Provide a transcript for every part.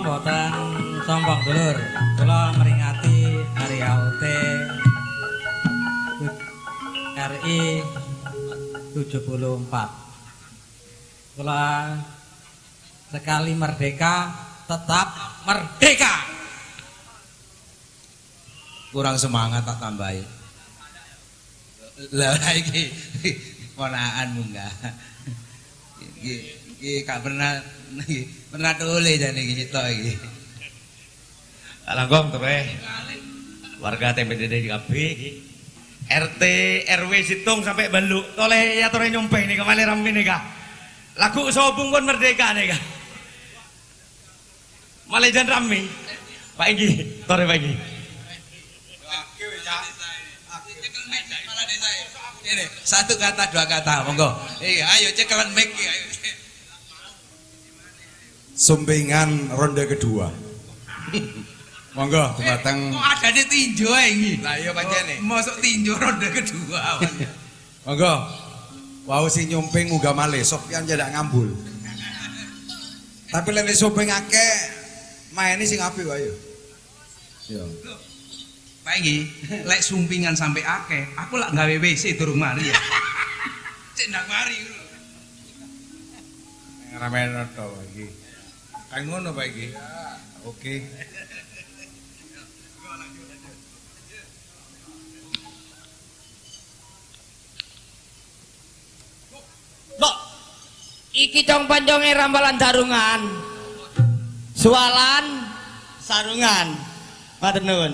boten sombong dulur. Kula meringati hari HUT RI 74. Kula sekali merdeka tetap merdeka. Kurang semangat tak tambahin. Lah iki ponakan munggah. Iki gak pernah tulis jane iki sitok iki. Langgong terus warga TPDD di KB RT RW Situng sampai Baluk toleh ya tore nyumpeh nih kemana rame nih kah lagu sobung kon merdeka nih kah malah jangan rame Pak Igi tore Pak Igi ini satu kata dua kata monggo iya ayo cekelan mic ayo. Sumpingan ronde kedua. Monggo dumateng. Kok ada di tinju ini? Lah iya pancene. Masuk tinju ronde kedua awalnya. Monggo. Wau sing nyumping munggah malih Sofyan jadak ngambul. Tapi lene sumping akeh maine sing apik wae yo. Yo. Pak Egi, lek sumpingan sampai akeh, aku lak gawe WC durung mari ya. Cek ndak mari ngono. Ngeramen to iki. Kayak ngono Pak iki. Oke. Loh, iki cong panconge rambalan darungan. Sualan sarungan. Matur nuwun.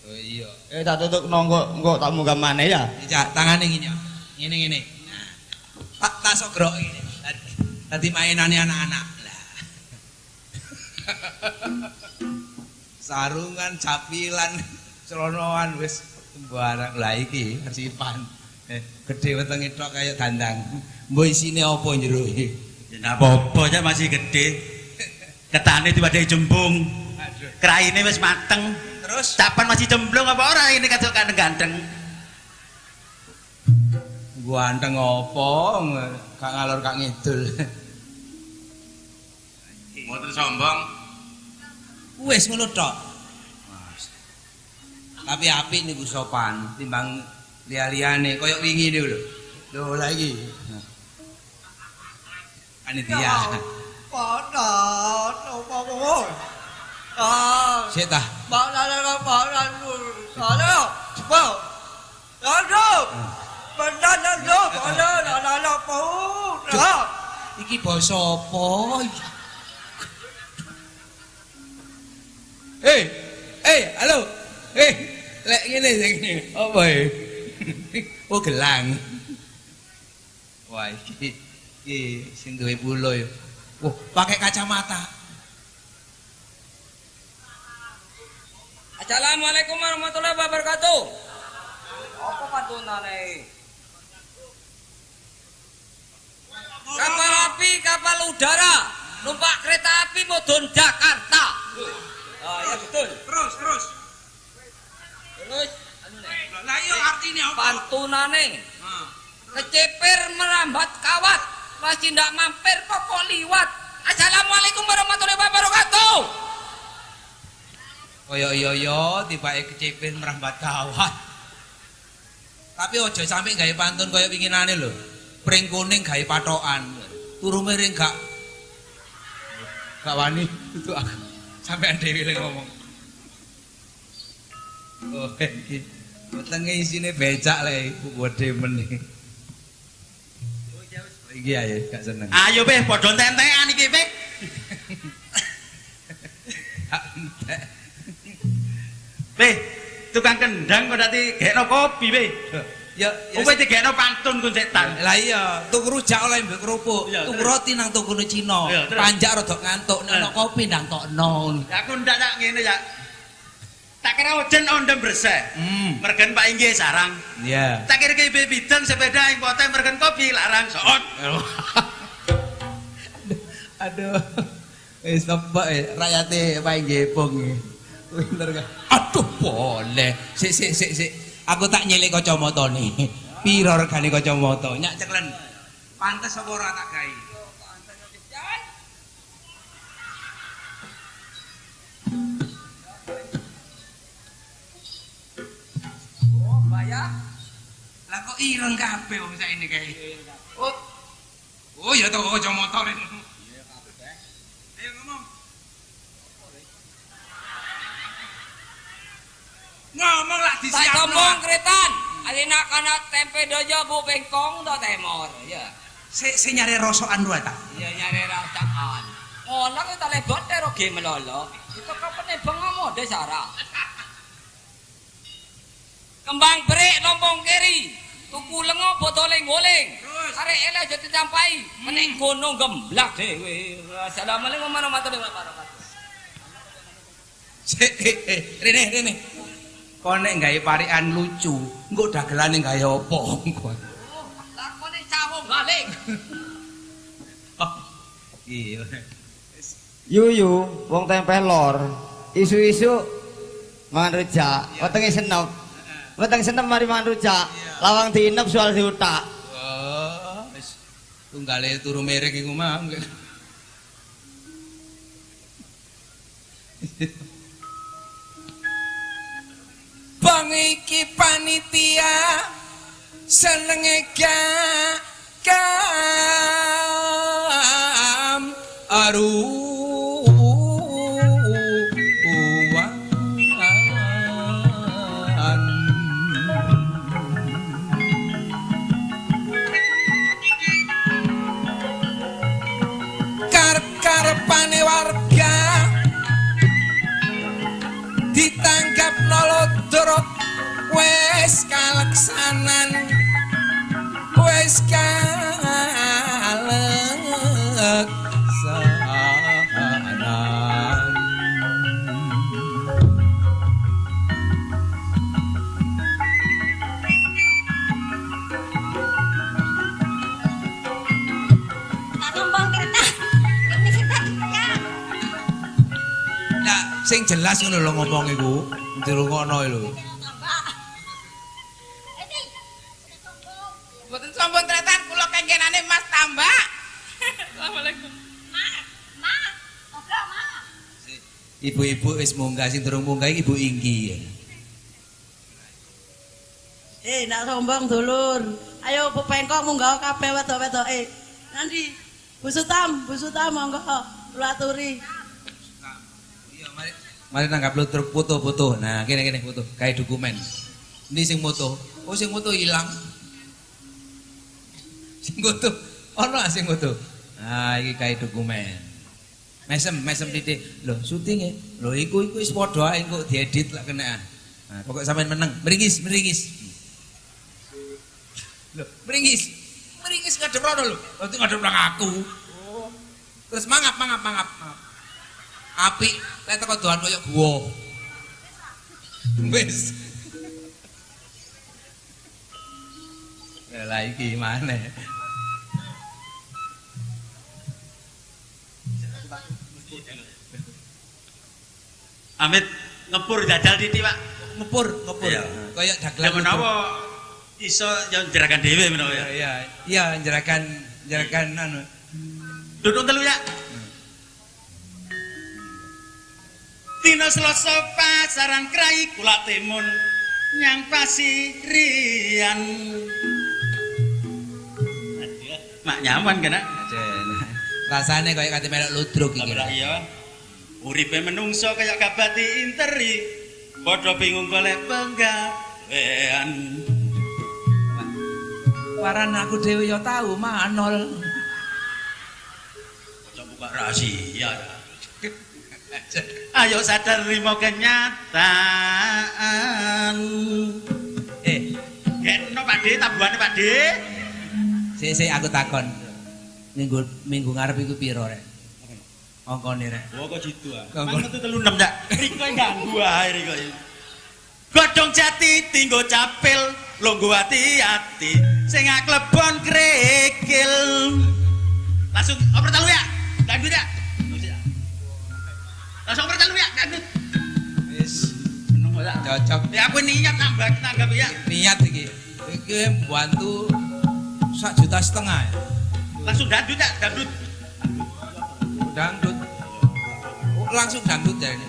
Oh iya. Tak tutuk nonggo engko tak munggah maneh ya. Ya, tangane ngene. Ngene. Tak sogrok ngene. Tadi mainannya anak-anak lah. Sarungan, capilan, celonoan wis sembarang lah iki persipan. Gede wetenge tok kaya dandang. Mbok isine apa njero iki? ya apa-apa aja masih gede ketane diwadahi jembung kraine wis mateng Terus capan masih jemblong apa ora ini kacok ganteng gua anteng apa gak ngalor gak ngidul. mboten sombong Wis ngono tok. Tapi apik niku sopan timbang liya-liyane koyo wingi niku lho. Lho lha iki. Panitia. Padha opo-opo. Ah, Sik ta. bakal Halo. Wow. Halo. Benar lho, halo po. Iki basa apa? Halo. Lek ngene sing ngene. Apa e? Oh gelang. Wah, iki sing duwe pulo ya. Wah, pakai kacamata. Assalamualaikum warahmatullahi wabarakatuh. Apa pantunane? Kapal api, kapal udara, numpak kereta api mudhun Jakarta. Ah ya betul. Terus. Terus Lah iya artine apa? pantunane. Kecepir merambat kawat, masih ndak mampir popo liwat. Assalamualaikum warahmatullahi wabarakatuh. Kaya iya tibake kecepin merambat kawat. Tapi aja sampe gawe pantun kaya winginane lho. Pring kuning gawe patokan. Turu miring gak wani itu aku. Sampean dhewe le ngomong. Oh iki wetenge isine becak le buku demen iki. Iki ayo gak seneng. ayo beh padha entek-entekan iki beh beh tukang kendang kok dadi gekno kopi beh Ya kowe digekno pantun kun setan lah iya, tuku rujak oleh mbek kerupuk, Iya, tuku terus. roti nang tokone Cina. Iya, terus. Panjak rada ngantuk, nek kopi nang tokno. ya aku ndak tak ngene ya tak kira ojen ondem bersih mergen Pak Inggih sarang Iya. tak kira ke bidang sepeda ing pote mergen kopi larang soot Aduh. Wis kepek rakyate Pak Gepong iki. Pinter kan. Aduh boleh. Sik. Aku tak nyelek kacamatane. Piro regane kacamata? Nyak ceklen. Pantes apa ora tak gawe? ireng kabeh wong saiki kae. Oh. Oh ya toko kacamata rene. Ayo ngomong. Ngomong lah Tak disiapno. ngomong kretan. Alina kana tempe dojo bu bengkong to temor. Ya. Sik nyari rosokan dua ta. Ya nyari racakan. Ngono kita lebot ro ge melolo. Itu kapene bengamo desara. Kembang berik lompong kiri. Tuku lengo botole ngoling. Arek ele aja ditampai. Menek gono gemblak dhewe. Assalamualaikum warahmatullahi wabarakatuh. Sik rene. Kon nek gawe parikan lucu, engko dagelane gawe apa engko. Lakone cawo balik. Iya. Yuyu, wong tempe lor, isu-isu mangan rujak, wetenge senep. Weteng senep mari mangan rujak, lawang diinep soal diutak. Oh, wis tunggale turu merek iku mah. Bang iki panitia senenge gam karepane warga ditanggap nolodrok wes kaleksanan wes kaleksanan Tak ngomong kereta. Ini kita ya. nah sing jelas ngono lho ngomong iku dirungokno lho. Ini Mboten sombong tretan kula kengkenane Mas Tambak. Assalamualaikum. Ma, oke ma. Ibu-ibu wis munggah sing durung munggah iki Ibu Inggi. Nak sombong dulur. Ayo Bu Pengkong munggah kabeh wedok-wedoke. Nanti Bu Sutam monggo kula aturi. Iya, mari nanggap lu truk foto-foto. Nah, kene foto, kayak dokumen. Ini sing foto. Oh, sing foto hilang. Sing foto. Ono sing foto. Nah, iki kayak dokumen. Mesem titik. Lho, syutinge. Lho, iku wis padha ae engko diedit lak kenekan. Nah, pokok sampean meneng. Meringis. Lho, meringis ngadep rono lho. Berarti ngadep nang aku. Terus mangap. Apik, lek teko doan koyo guwa. Wis. Lah iki maneh. Amit ngepur jajal titik, Pak. Ngepur. Iya. Kayak Ya dagelan. menawa iso yo njerakan dhewe menawa ya. Iya, njerakan anu. Duduk telu ya. Dina Selasa pasaran krai kula timun nyang pasirian. Mak nyaman kan? Rasane kayak kate melok ludruk iki. Iya. Uripe menungso kaya kabati interi. Padha bingung golek penggawean. Waran aku dhewe ya tahu manol. Aja buka rahasia. Ayo sadar rimo kenyataan. Gekno Pak De, tabuhane Pak De. Sik aku takon. Minggu ngarep iku piro rek? Ongkone rek. Oh kok jitu ah. Kanggo- Mang metu 36 ndak. Riko ganggu ae Riko. Godhong jati tinggo capil, longgo ati-ati, sing aklebon krekil. Langsung oper telu ya. Dangdut ya. Langsung oper telu ya, dangdut. Wis Menung ora. cocok. Ya aku niat tanggap ya. Niat iki. Iki bantu 1,5 juta ya. Langsung dangdut ya, dangdut. Dangdut. Oh, langsung dangdut ya ini.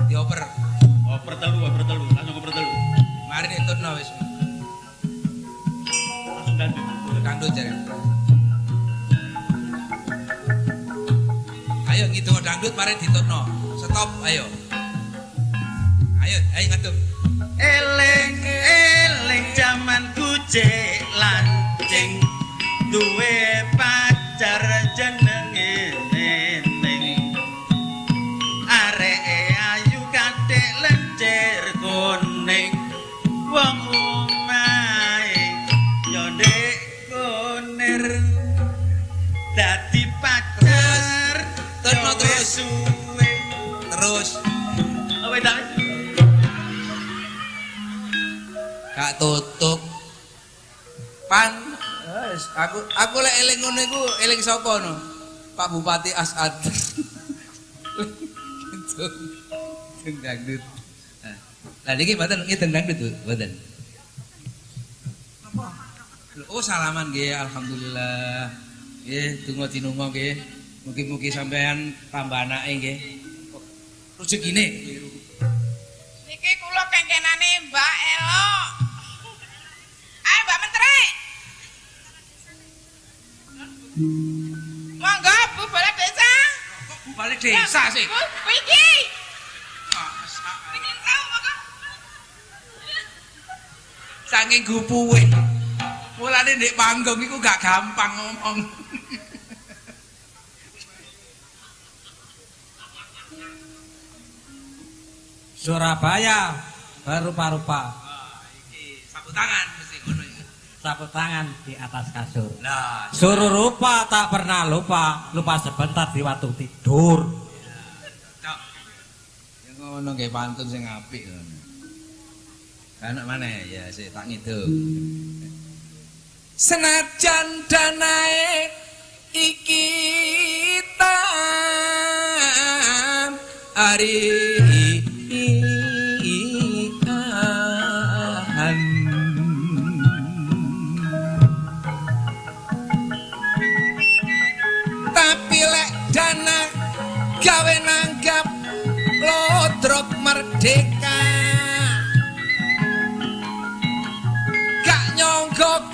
Dioper. Oper telu, langsung oper telu. Mari enturno wis. Dangdut jare. Ayo ngidung dangdut mari ditutno. Stop ayo. Ayo ngaduk. Eling jaman kucek lancing duwe pacar jenenge Neneng areke ayu kathik lencer kuning wong omahe yo ndek kunir dadi pacar Terus suwe terus apa dak gak tutuk pan aku lek eling ngono iku eling sapa no Pak Bupati Asad gitu dangdut lah niki mboten ngideng dangdut mboten oh salaman nggih alhamdulillah nggih donga dinunga nggih mugi-mugi sampean tambah anake nggih rezekine Niki kula kengkenane Mbak Elo. Ayo Mbak Menteri. Monggo Bu Balai Desa. Bu Balai Desa sih Bu iki. Ingin tahu monggo. saking gupuwe mulane ndek panggung iku gak gampang ngomong Surabaya berupa-rupa. sapu tangan mesti ngono iki. Sapu tangan di atas kasur. Lah, Suruh rupa tak pernah lupa. Lupa sebentar di waktu tidur. cok. Ya ngono nggih pantun sing apik ngono. Anak mana ya sik tak ngidung. Senajan danae iki tam ari tapi lek dana gawe nanggap lodrok merdeka gak nyonggo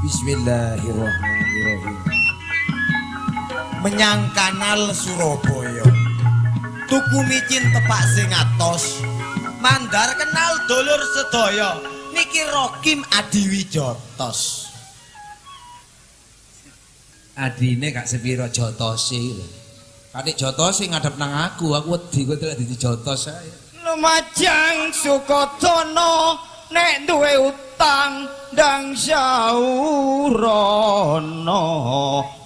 Bismillahirrahmanirrahim. Menyang kanal Surabaya. Tuku micin tepak sing atos. Mandar kenal dulur sedaya. Niki Rokim Adiwijotos. adine gak sepiro jotose lho. Katik jotose ngadep nang aku wedi kowe telek dadi jotos ae. Lumajang Sukodono nek duwe utang ndang saurono.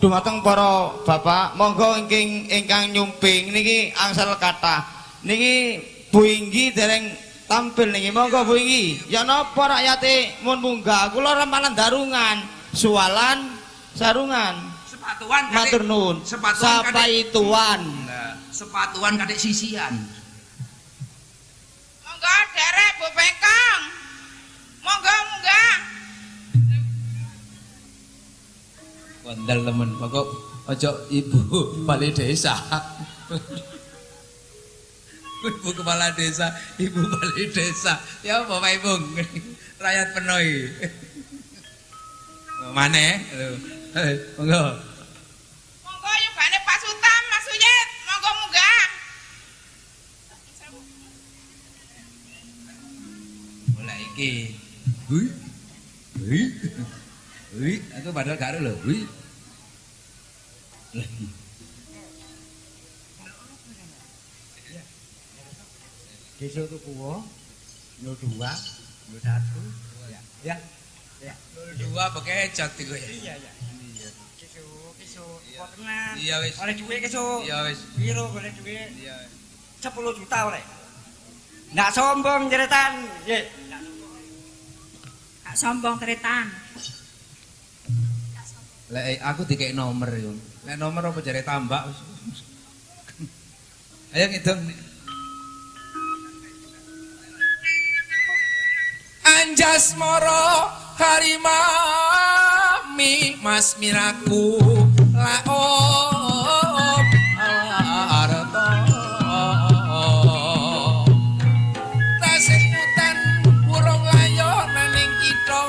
Dumateng para bapak, monggo ingkang nyumping niki angsal kathah. Niki Bu Inggi dereng tampil niki. Monggo Bu Inggi. Ya napa rakyate mun munggah kula ramalan darungan, sualan sarungan. Sepatuan Matur nuwun. Sapaituan. Nah, sepatuan katik sisian. Monggo derek Bu Bengkong. Monggo munggah. Kondel temen pokok ojo ibu balai desa. Ibu kepala desa, ibu balai desa. Ya apa Pak Ibu? Rakyat penoi. Mana? Monggo. Monggo yugane Pak Sutam, Mas Suyit. Monggo munggah. Mulai iki. Hui. Hui. Hui, aku padahal gak lho. Hui. Besok tuh kuwo 02 01 ya. Ya. Dua pakai cat iku ya. Iya. Besok kok tenan. Iya wis. Oleh duit besok. Iya wis. Piro boleh duit? Iya. 10 juta oleh. Nggak sombong ceretan. Nggih. Gak sombong tretan. Lek aku dikek nomor yo. Lek nomor apa jare tambak. Ayo ngitung. Anjas moro harimau sami mas miraku laop arto tasik mutan burung layo naning kita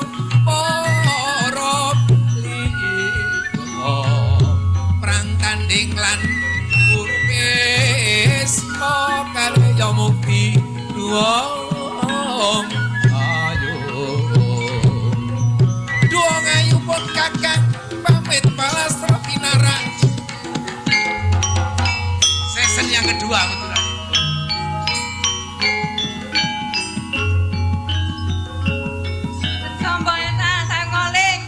para limo perang tanding lan urpes kalya mukti duong ayo duong ayu pun kakak pamit balas pinara season yang kedua betul. Sombong eta saya ngoling.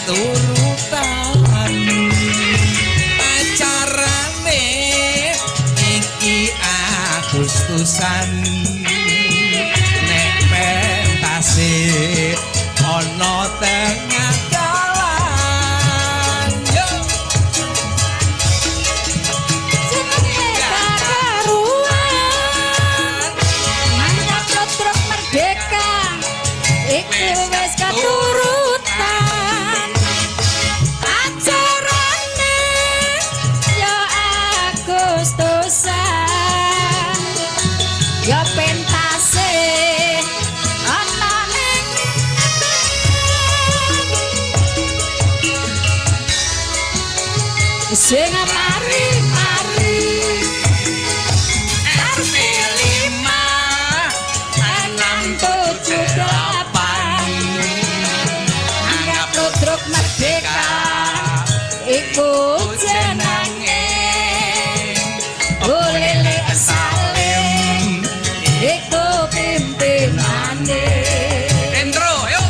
keturutan acarane iki Agustusan nek pentase ana tengah dalan yo Jenenge kakaruan mantap truk merdeka iku wis keturutan acarane ya Agustusan ya pentase ana ning sing mari-mari RP 5 anggap truk merdeka iku jenenge Ulele Salim iku pimpinane Endro yuk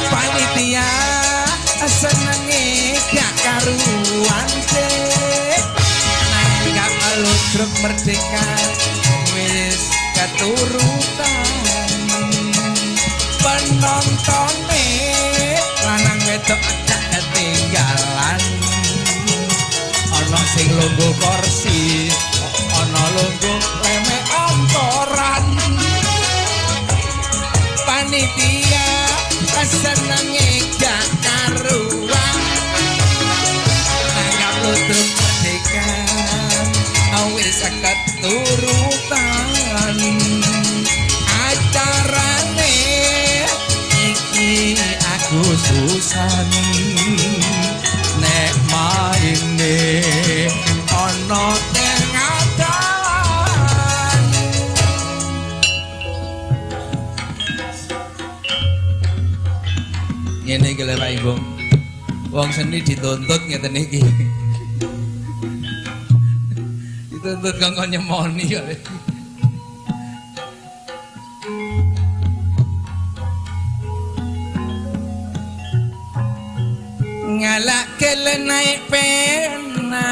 panitia senenge gak karuan cek nanggap ludruk merdeka wis keturutan penontonnya lanang wedok gak ketinggalan ana sing lungguh kursi ana lungguh leme amporan panitia senenge gak karuan nanggap ludruk merdeka wis keturutan acarane iki Agustusan nek maine ana tengah dalan ngene iki lho Pak Ibu wong seni dituntut ngeten iki dituntut kanggo nyemoni kali ngalak kele naik pena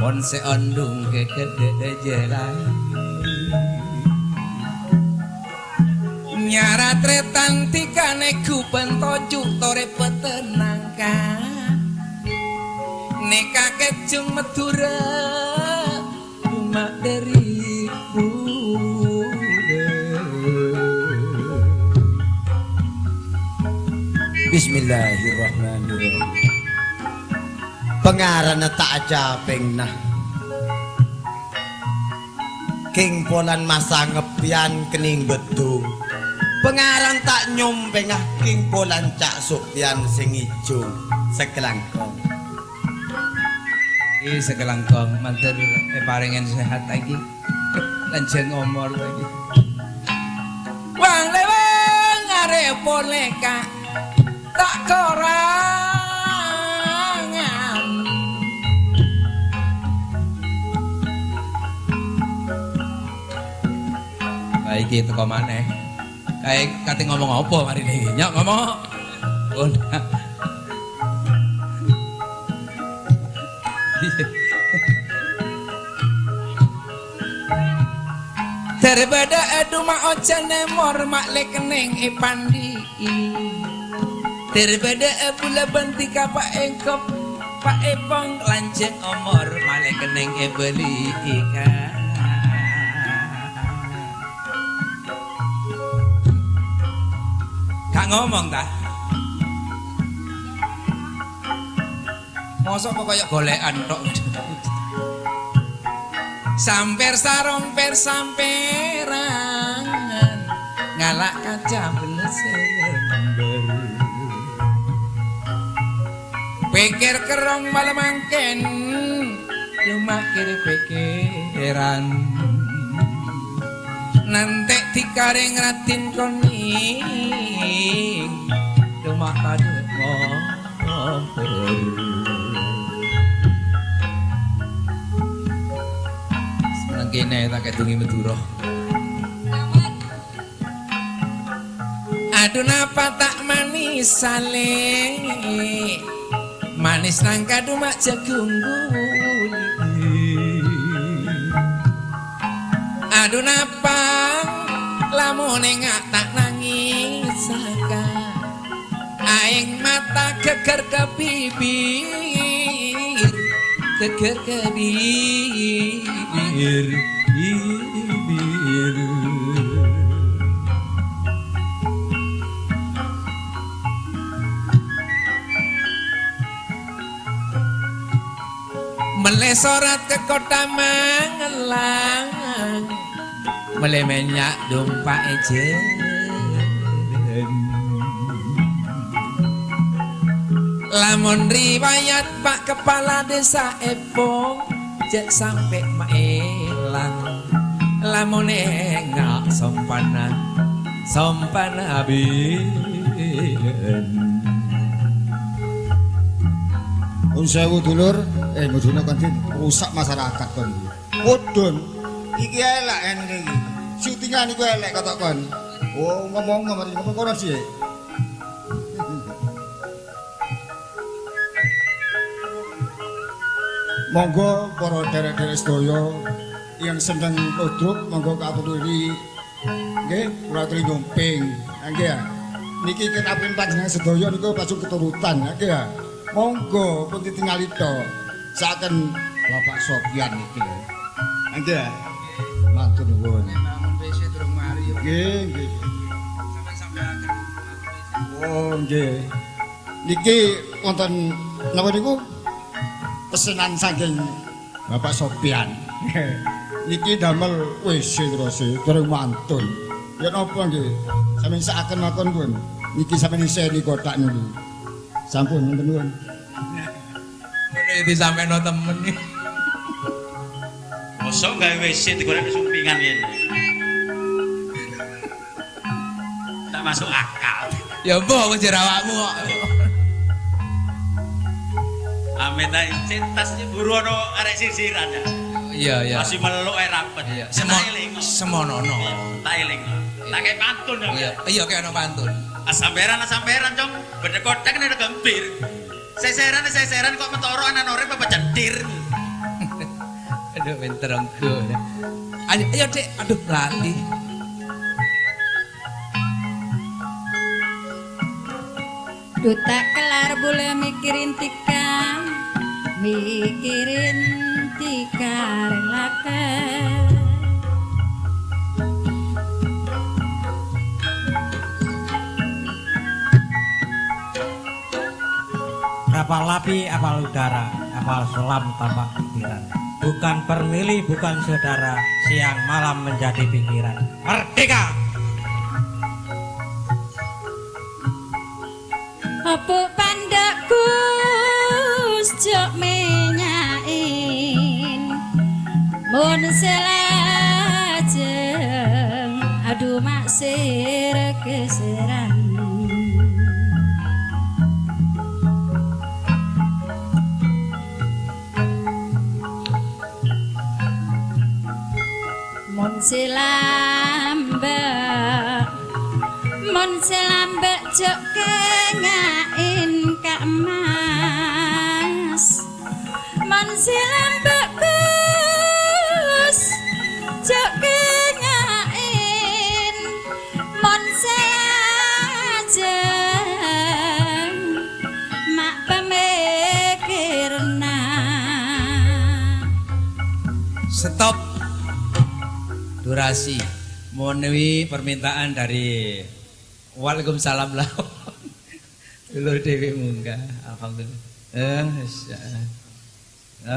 pon seondung ke gede jalan nyara tretan tikane ku pentoju tore petenangka neka kecung medura rumah dari Bismillahirrahmanirrahim. Pengarana tak caping nah. King polan masa ngepian kening bedung. Pengaran tak nyompeng ah king polan cak sukpian sing ijo sekelangkong. Sekelangkong mantur paringen sehat lagi. Lanjeng umur lagi. Wang leweng arep poleka tak korangan baik itu kok maneh kayak kate ngomong apa mari ini nyok ngomong udah daripada adu mak ojane mor mak lekening ipandi daripada pula banti kapak engkop pak epong lanjeng omor malek keneng beli ikan gak ngomong dah mosok kok kayak golekan tok samper saromper samperangan ngalak kaca beles lembar pikir kerong malam mangken yumakir pikiran nanti dikaring ratin koning rumah kadut ngompor seneng kene tak kedungi Madura aduh napa tak manis sale manis nang kadu mak jagung aduh napa lamune ngak tak nangis saka aing mata geger ke bibir geger ke bibir melesorat ke kota Magelang melemenyak dompa ejen lamun riwayat Pak Kepala Desa Epong cek sampai maelang lamun enggak sompanan abien Unsewu dulur, ngudune kon rusak masyarakat kon. Mudun. Iki elek ngene iki. Syutingan iku elek kotok kon. Oh, ngomong kono sih. Monggo para derek-derek sedaya yang seneng ludruk monggo katuturi nggih kula aturi nyumping. Nggih ya. Niki kenapin panjenengan sedaya niku pasung keturutan nggih ya. Monggo pun ditinggali to saken Bapak Sopyan iki. Nggih ya. Matur nuwun. namun wis durung mari yo Nggih. sampeyan Oh nggih. Niki wonten napa niku? Pesenan saking Bapak Sopyan. Niki damel WC terus durung mantun. Ya napa nggih? Sampeyan sakaken makon pun. Niki sampeyan iseni kotak niku. Sampun ngoten nuwun. ngene disampeno temen iki Mosok gawe WC digoreng sumpingan yen. Tak masuk akal. ya mbok wis awakmu kok Amin ta cintas buru ono arek sisiran ya. iya Masih meluk ae rapet. iya Semono. semono Tak eling. Tak kayak pantun dong. iya kayak ono pantun Asamperan cong bener kotak nih gempir. Seseran kok mentoro anak norep apa jentir. aduh benterongku ayo Dek aduh lali Duta kelar boleh mikirin tika relakan Apal api, apal udara, apal selam tanpa pikiran. Bukan permili, bukan saudara, siang malam menjadi pikiran. Merdeka! Apa pandakku jok menyain mun selajeng aduh maksir keseran mun selambek jok kengain Kak Mas mun selambek kus jok kengain mun selajeng mak pemikirna stop durasi memenuhi permintaan dari Waalaikumsalam lah dulur dewi munggah alhamdulillah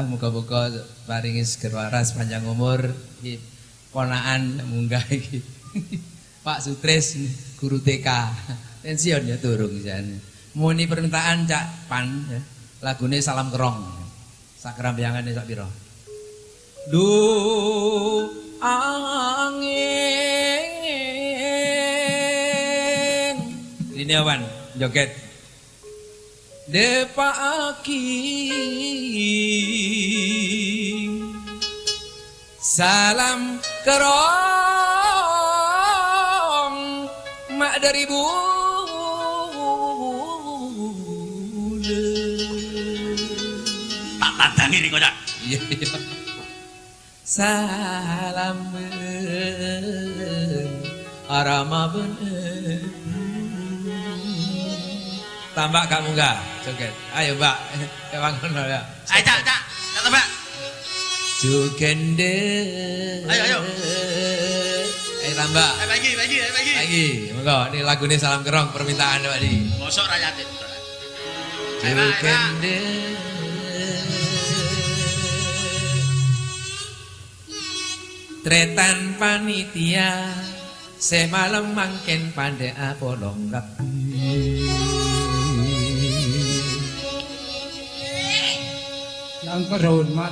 muka-muka paringi seger waras panjang umur iki ponaan munggah iki Pak Sutres guru TK pensiun ya turung jane muni permintaan Cak Pan ya Lagune Salam Kerong. Sakrambyangane sak pira? Du angin Ini awan joget. depaki Salam Kerong mak dari Tak tandani ning kocak. Iya. Salam arama bener. Tambah kamu enggak joget. Ayo Mbak, bangun ya. Ayo cak Mbak. Jugende. Ayo. Ayo tambah. Ayo bagi. Lagi, monggo ini lagune Salam Kerong permintaan Pak Di. Mosok rakyat itu. Jugende. Tretan panitia semalam mangken pande apolong Yang terhormat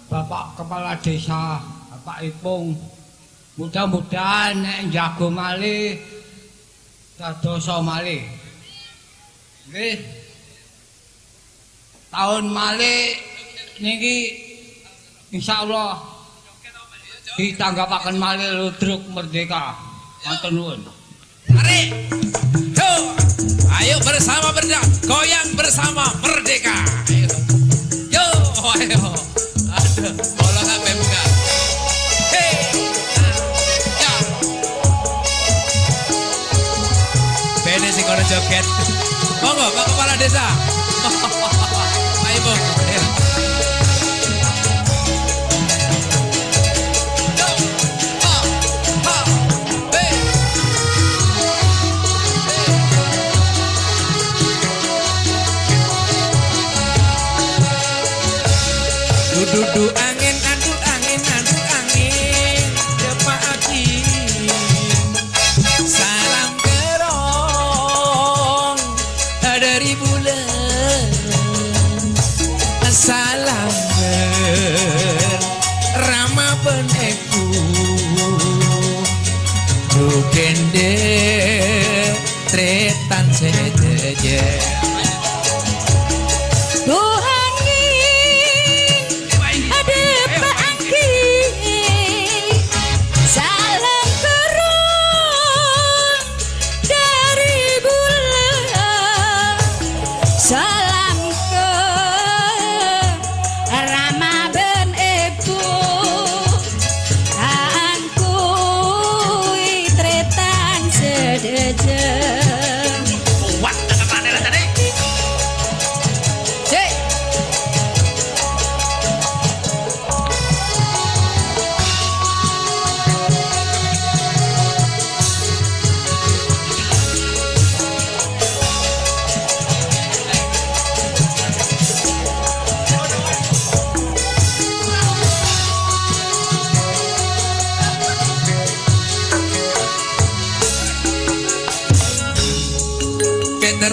Bapak Kepala Desa, Bapak Ipung, mudah-mudahan nek jago malih dadosa malih. Nggih. Tahun malih niki insyaallah ditanggapaken malih ludruk merdeka. Matur nuwun. Mari. Yo. Ayo bersama goyang bersama merdeka. Ayo. Yo, ayo. Aduh, bolong apa buka. Hey. Ya. Bene sing kono joget. Monggo Pak Kepala Desa. Ayo, Bu. Dudu angin aduk angin depaki salam kerong dari bulan salam rama peneku dukende tretan sejeje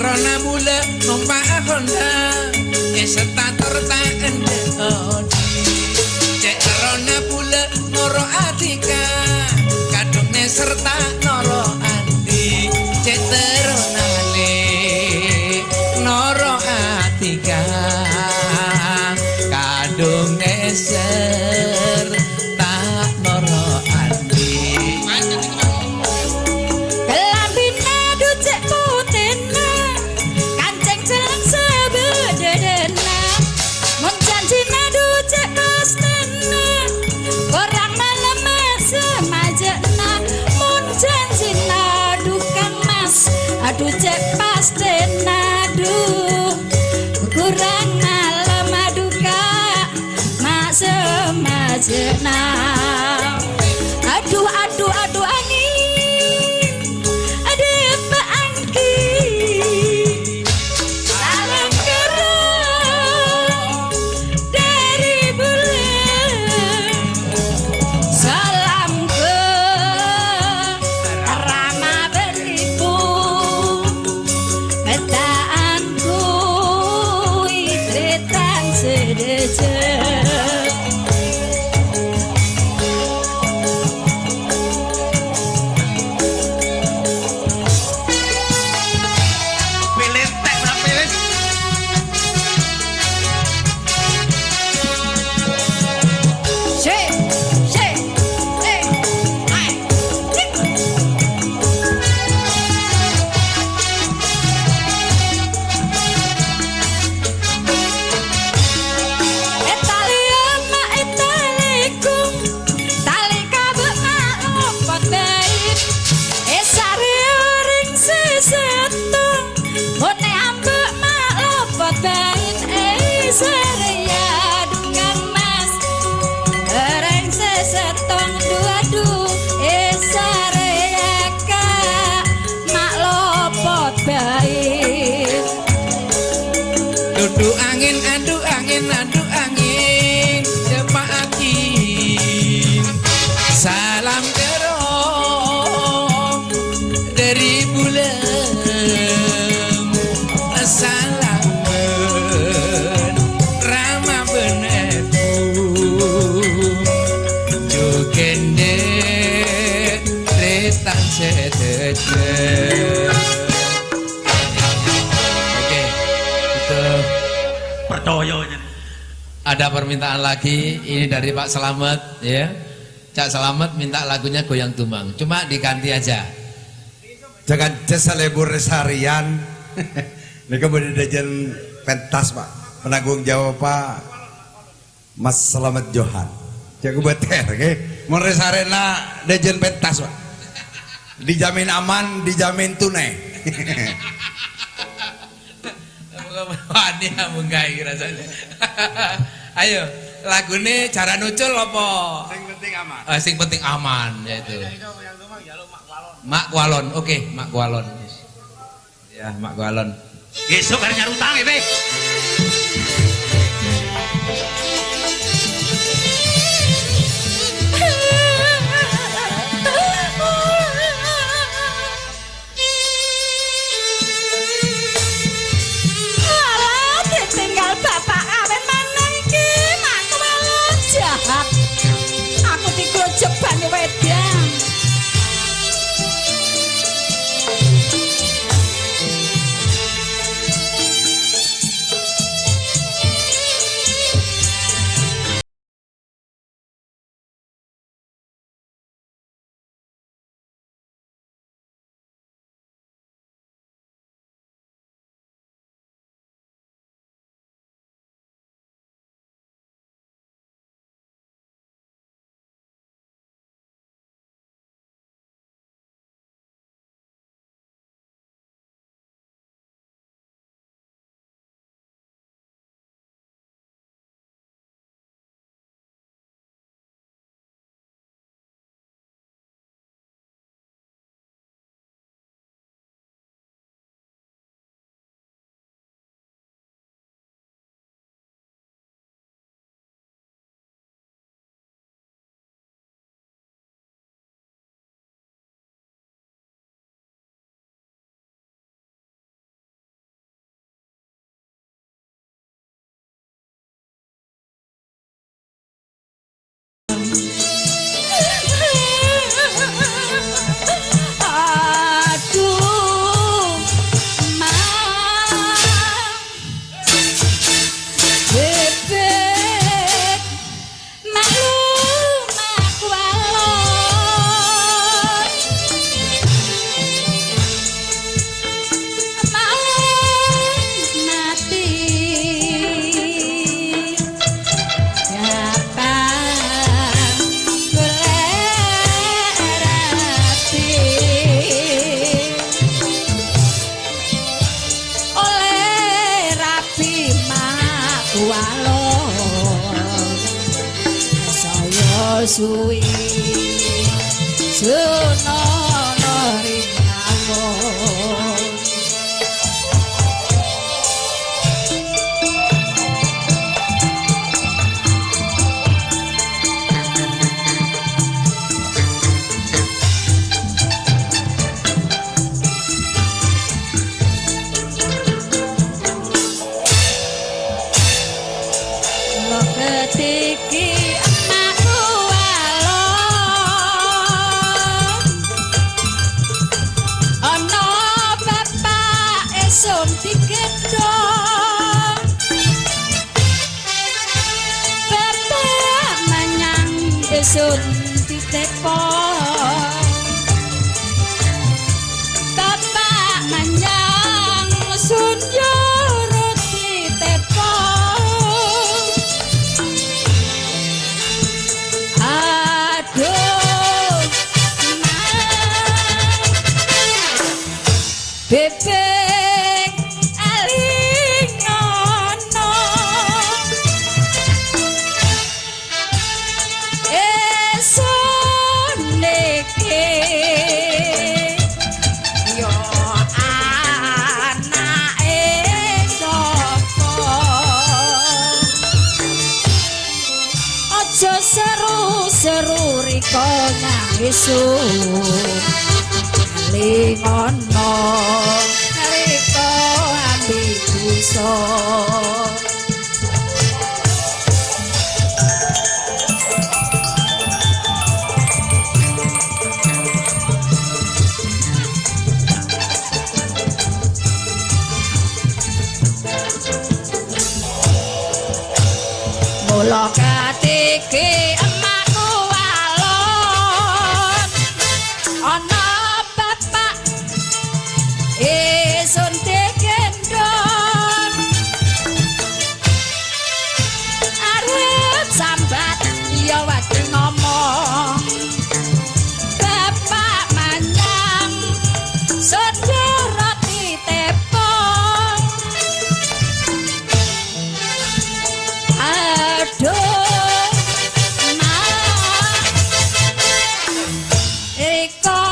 Rona mula numpak Honda esetator tak endodi cek rona mula noro atika kadungnya serta noro andi cek terona le noro atika kadungnya serta noro andi aduh cek pasti nadu kurang malam aduka mak semajena aduh angin aduh paangki salam kerong dari bulan salam ke Rama beribu petaanku nanduk angin depak angin salam kerong dari bulan salam ben ramah beneku jukende retang sedece. Oke itu Percaya. ada permintaan lagi ini dari Pak Slamet ya. Cak Slamet minta lagunya Goyang Tumbang cuma diganti aja Jangan jasa lebur seharian. Ini kemudian dejen pentas Pak. Penanggung jawab Pak Mas Slamet Johan. Jago beter, oke? Mau resarena dejen pentas Pak. Dijamin aman, dijamin tunai. Wani menggai rasanya. Ayo, lagu ini cara nucul apa? Sing penting aman. Sing penting aman yaitu. Mak Kualon, oke, Mak Kualon. Ya, Mak Kualon. Besok harus nyari utang ya, Be. Alah, ditinggal bapak kawin maneh iki, makku malah jahat. Aku digojok banyu wedang. Suwi sunono rinawon lo ketiki sun ditepo bapak manyang sun jurut ditepo aduh bebek alingono yo anake sapa riko nyangisu lingono riko ambi bisa mula katiki emakku alon ana bapak suntik gendong arep sambat iya wadi ngomong bapak manyang suntik roti tepung aduh mak riko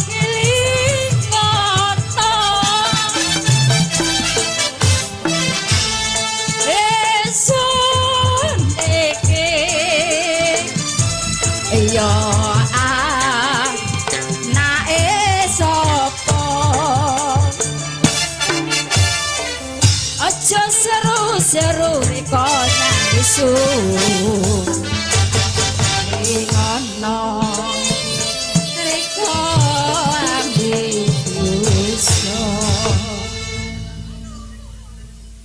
ngelingoto esun iki yo anake sapa aja seru-seru riko nyangisu ngono riko ambi bisa.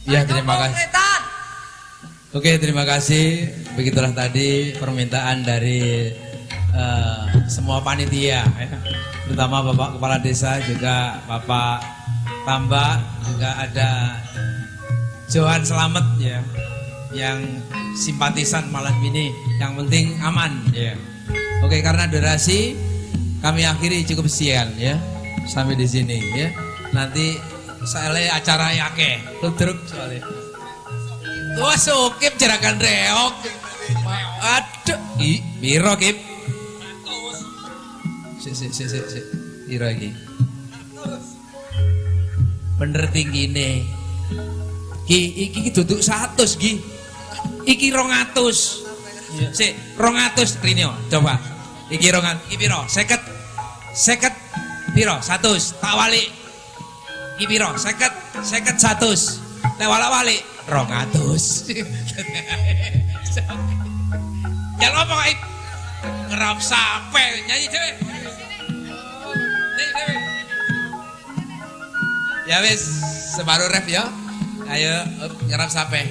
Ya, terima kasih. Oke, terima kasih. Begitulah tadi permintaan dari semua panitia, ya. Terutama Bapak Kepala Desa, juga Bapak Tambak, juga ada Johan Slamet ya, yang simpatisan malam ini. Yang penting aman ya. Oke, karena durasi kami akhiri cukup siang ya, sampai di sini ya. Nanti saya acara yake, ludruk soalnya. Wah, sokip jerakan reok. Aduh, biro kip. Si, biro lagi. Bener tinggi nih. Iki duduk 100 Ki. Iki 200. Si 200 Rinio, coba. Iki 200, iki piro? 50 piro? 100. Tak wali. Iki piro? 50 100. Tak wala-wali 200. Jangan ngomong aib. Ngerap sampai nyanyi dhewe. Ya wis, separuh ref ya. Ayo ngerap sampai.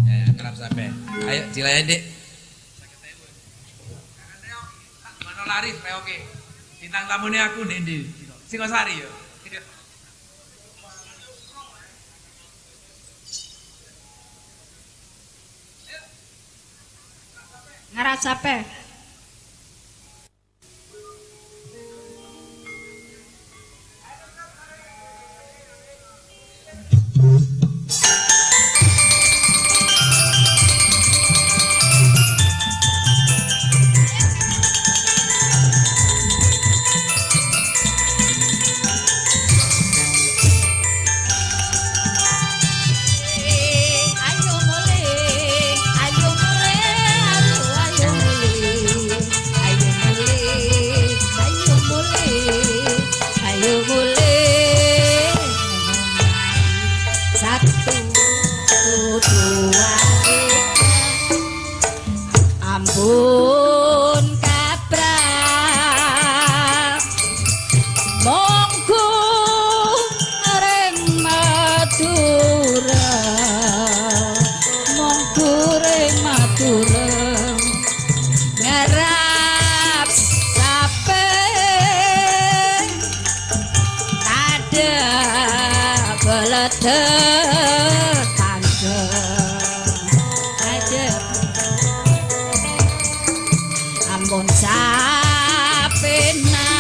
Ya, ngerap sampai. Ayo cilayan Dik. Mano lari reoke. Bintang tamune aku Dendi. Singosari yo. Ngarap sampai. Ampun kaprah monggo reng Madura monggo reng Madura ngarap sape ada beledek tangga ada ampun sapena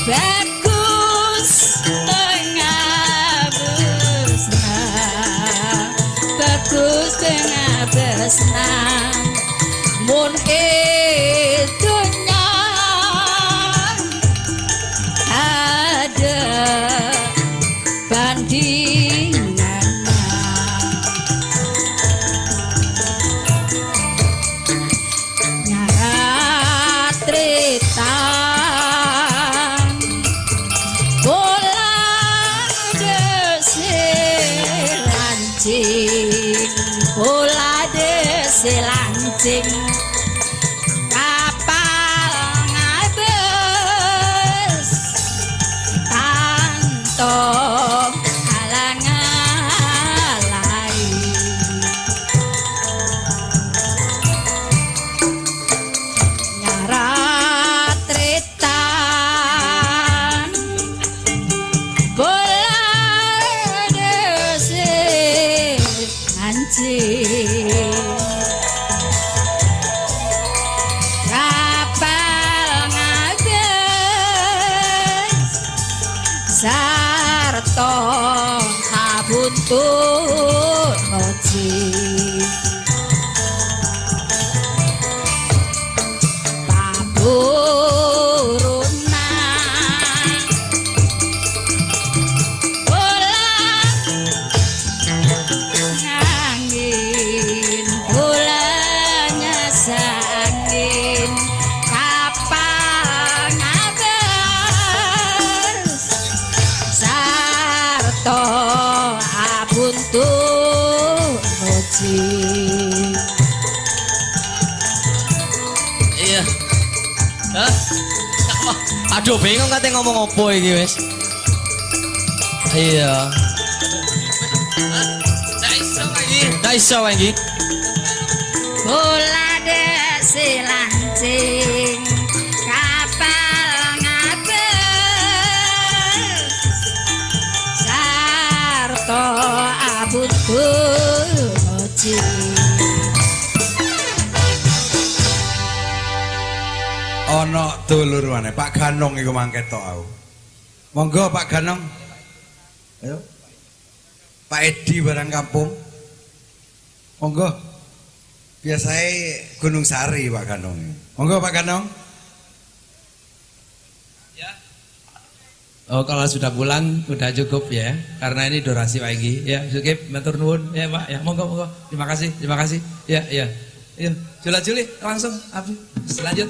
bagus tengah besna bagus tengah besna mun dunya ada bandingan Hah? Aduh bingung kate ngomong opo iki wis. Iya. Ndak iso iki. Bola desi lancing kapal ngabel sarto abut boci. Ana dulur maneh Pak Ganong iku mangke tok aku. Monggo Pak Ganong. Ayo. Pak Edi barang kampung. Monggo. Biasanya Gunung Sari Pak Ganong. Monggo Pak Ganong. Ya. Oh kalau sudah pulang udah cukup ya. Karena ini durasi pagi. Ya, cukup matur nuwun ya Pak. Ya, monggo monggo. Terima kasih, terima kasih. Ya, ya. Ayo, Jula Juli langsung Abi. Lanjut.